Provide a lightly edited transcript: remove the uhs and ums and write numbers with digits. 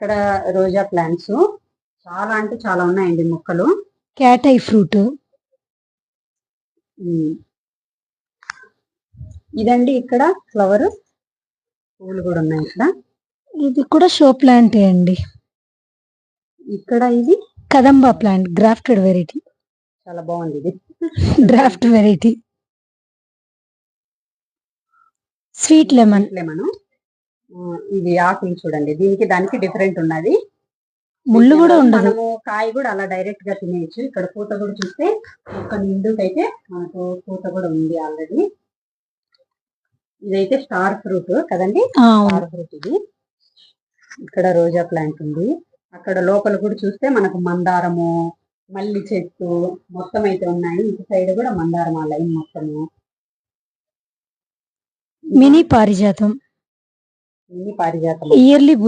ఇక్కడ రోజా ప్లాంట్స్ చాలా అంటే చాలా ఉన్నాయండి మొక్కలు. Cat I fruit. ఇదండి ఇక్కడ ఫ్లవర్ పూలు కూడా ఉన్నాయి ఇక్కడ. ఇది కూడా షో ప్లాంటే అండి. ఇక్కడ ఇది కదంబా ప్లాంట్, గ్రాఫ్టెడ్ వెరైటీ. చాలా బాగుంది ఇది. Draft variety. Sweet lemon. ఇది ఆకులు చూడండి, దీనికి దానికి డిఫరెంట్ ఉన్నది. ముళ్ళు కూడా ఉండదు. మనము కాయ కూడా అలా డైరెక్ట్ గా తినేయచ్చు. ఇక్కడ పూత కూడా చూస్తే ఒక నిండుకైతే మనకు పూత కూడా ఉంది ఆల్రెడీ. ఇదైతే స్టార్ ఫ్రూట్ కదండి, స్టార్ ఫ్రూట్ ఇది. ఇక్కడ రోజా ప్లాంట్ ఉంది. అక్కడ లోపల కూడా చూస్తే మనకు మందారము, మల్లి చెట్టు మొత్తం అయితే ఉన్నాయి. ఇటు సైడ్ కూడా మందారం ఆ లైన్ మొత్తము. మినీ పారిజాతం. మినీ పారిజాతం ఇయర్లీ